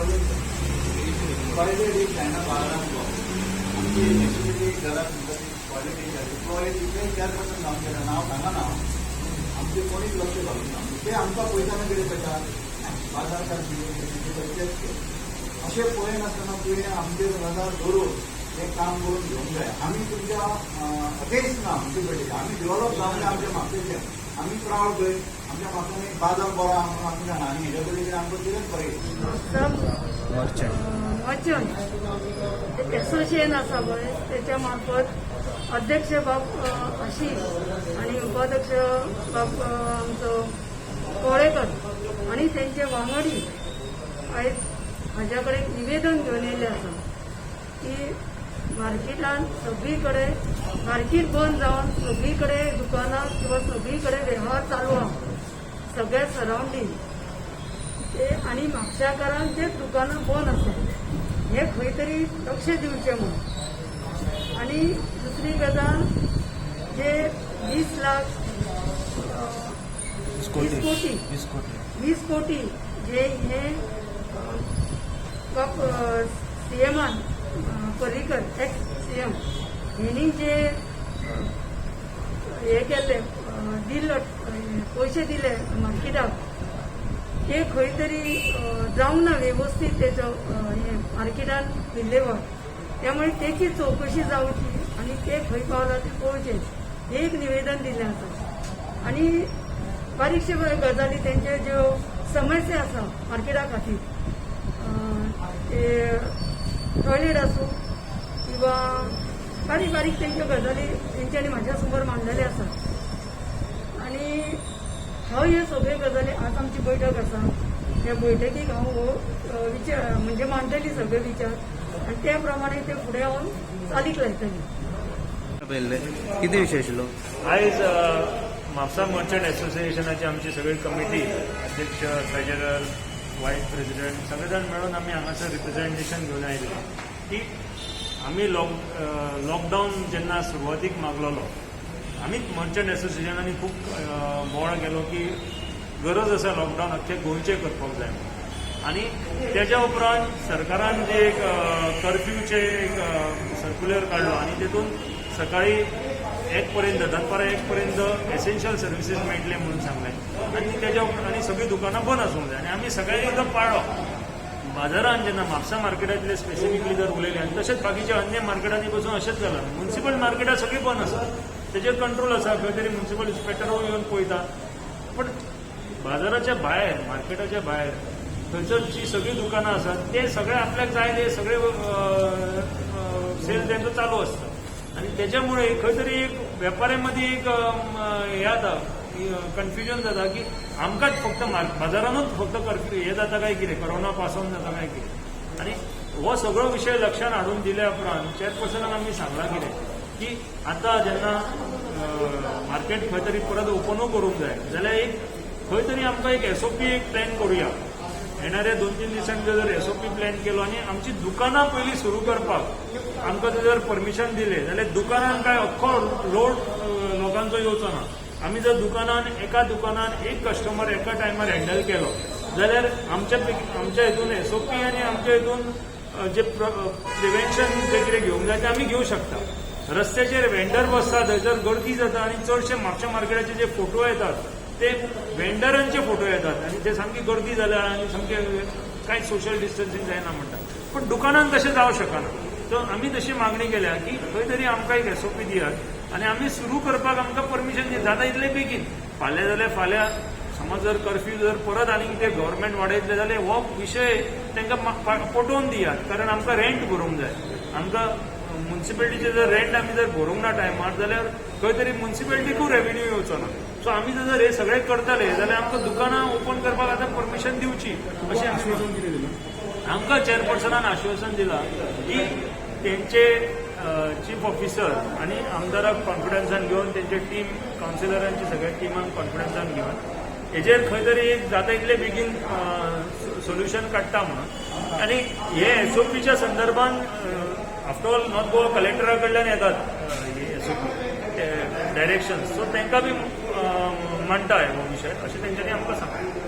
Toilet एक आहे ना बाळांना आमची ॲक्च्युली घरात टॉयलेट इतले 4% काम केलं नाव सांगा ना आमचे कोणीच लक्ष घालून ना ते आमकां पयताना कितें पळयता बाजार अशें पळयनासतना तुवें आमचे बाजार धरून हे काम करून घेवंक जाय. आमी तुमच्या अगेन्स्ट ना म्युनिसिपालिटी आमी डेव्हलप जावन आमच्या म्हापशेचे आमी प्रावड पळय आमच्या म्हापशान एक बाजार बरो आमकां जाणा आनी हेजे पयलीं आमकां कितेंच मर्चंट एसोसिएशन आसा पळय त्याच्या मार्फत अध्यक्ष बाब आशीष आणि उपाध्यक्ष बाब आमचो कोळेकर आणि त्यांचे वांगडी आयज हाज्या कडेन निवेदन घेवन येयल्ले आसा की मार्केटान सगळीकडे मार्केट बंद जावन सगळीकडे दुकानां किंवा सगळीकडे वेव्हार चालू आहा सगळ्या सरावंडींग ते आणि म्हापशाकारांक जे दुकानां बंद आसा हे खंय तरी लक्ष दिवचें म्हणून. आणि दुसरी गजाल जे 20 लाख 20 कोटी जे हे सीएमान पर्रीकर एक्स सीएम हेनी जे हे केले दिल्लो पैसे दिले मार्केटाक ते खंय तरी जावंक ना व्यवस्थित तेजो मार्केटान विल्हेवाट त्यामुळे त्याची चौकशी जावची आणि ते खंय पावला ते पळोवचें हे एक निवेदन दिलें आसा. आणि बारीकशे गजाली तेंच्यो ज्यो समस्या आसा मार्केटा खातीर ते टॉयलेट आसूं किंवा बारीक बारीक तेंच्यो गजाली तेंच्यांनी म्हाज्या समोर मांडलेले आसा. आणि हांव ह्यो सगळ्यो गजाली आज आमची बैठक आसा त्या बैठकीक हांव विचार म्हणजे मांडटली सगळे विचार आणि त्या प्रमाणे ते फुडें हांव चालीक लायतली. किती विषय आशिल्लो आयज म्हापसा मर्चंट एसोसिएशनाची आमची सगळी कमिटी अध्यक्ष ट्रेजरर वायस प्रेसिडेंट सगळे जाण मेळून आमी हांगासर रिप्रेझेंटेशन घेवन आयिल्ले की आमी लॉकडावन जेन्ना सुरवातीक मागलोलो आमी मर्चंट एसोसिएशनांनी खूब बोवाळ केलो की गरज आसा लॉकडावन अख्खे गोंयचें करपाक जाय आणि त्याच्या उपरांत सरकारान जे एक कर्फ्यूचे एक सर्क्युलर काढलो आणि तितून सकाळी 1 पर्यंत दनपारां 1 पर्यंत एसेन्शियल सर्व्हिसेस मेळटले म्हणून सांगलें आणि त्याच्या आणि सगळी दुकानां बंद आसूंक जाय आणि आमी सगळ्यांनी तो पाळ्ळो. बाजारान जेन्ना म्हापसा मार्केटांतले स्पेसिफिकली जर उलयले आनी तशेंच बाकीच्या अन्य मार्केटांनी पसून अशेंच जालां म्युनिसिपल मार्केटां सगळीं बंद आसा तेजेर कंट्रोल आसा खंय तरी म्युनिसिपल इन्स्पेक्टरूय येवन पळयता पण बाजाराच्या भायर मार्केटाच्या भायर थंयसर जी सगळी दुकानां आसात ते सगळे आपल्याक जाय ते सगळे सेल तेंचो चालू आसता आणि त्याच्यामुळे खंय तरी एक वेपाऱ्यां एक हे जाता कन्फ्युजन जाता की आमकांच फक्त बाजारानूच फक्त कर्फ्यू हे जाता काय कितें कोरोना पास ऑन जाता काय कितें. आणि हो सगळो विशय लक्षात हाडून दिल्या उपरांत चेअरपर्सनाक आमी सांगलां कितें की आतां जेन्ना मार्केट खंय तरी परत ओपनूय करूंक जाय जाल्यार एक खंय तरी आमकां एक SOP एक प्लॅन करूया. येणाऱ्या 2-3 दिसांनी जर SOP प्लॅन केलो आणि आमची दुकानां पयलीं सुरू करपाक आमकां जर परमिशन दिलें जाल्यार दुकानान काय अख्खो लोड लोकांचो येवचो ना. आमी जर एका दुकानान एक कस्टमर एका टायमार हँडल केलो जाल्यार आमच्या हितून SOP आणि आमच्या हितून जे प्रिव्हेन्शन जे कितें घेवंक जाय ते आमी घेवंक शकता. रस्त्याचेर वेंडर बसता थंयसर गर्दी जाता आणि चडशे म्हापशा मार्केटाचे जे फोटो येतात ते वेंडरांचे फोटो येतात आणि ते सामकी गर्दी जाल्या आणि सामके कांय सोशल डिस्टन्सिंग जायना म्हणटात पण दुकानान तशें जावंक शकना. तर आमी तशी मागणी केल्या की खंय तरी आमकां एक SOP दियात आणि आमी सुरू करपाक आमकां परमिशन दियात जाता इतले बेगीन. फाल्यां जाल्यार फाल्यां समज जर कर्फ्यू जर परत आनी कितें गव्हर्मेंट वाडयतले जाल्यार हो विशय तांकां पटोवन दियात कारण आमकां रेंट भरूंक जाय. आमकां म्युनिसिपालिटीचे जर रेंट आमी जर भरूंक ना टायमार जाल्यार खंय तरी म्युनिसिपालिटीकूय रेव्हेन्यू येवचो ना. सो आमी जर हे सगळे करतले जाल्यार आमकां दुकानां ओपन करपाक आतां परमिशन दिवची अशें आश्वासन कितें दिलां आमकां चेअरपर्सनान आश्वासन दिलां की तेंचे चीफ ऑफिसर आणि आमदाराक कॉन्फिडन्सान घेवन तेंचे टीम कावन्सिलरांची सगळ्या टिमान कॉन्फिडन्सान घेवन हेजेर खंय तरी एक जाता इतले बेगीन सोल्युशन काडटा म्हणून. आणि हे SOPच्या संदर्भात आफ्टर ऑल नॉर्थ गोवा कलेक्टरा कडल्यान येतात हे SOP डायरेक्शन सो तांकां बी मांडटा हो विशय अशें तेंच्यांनी आमकां सांगलें.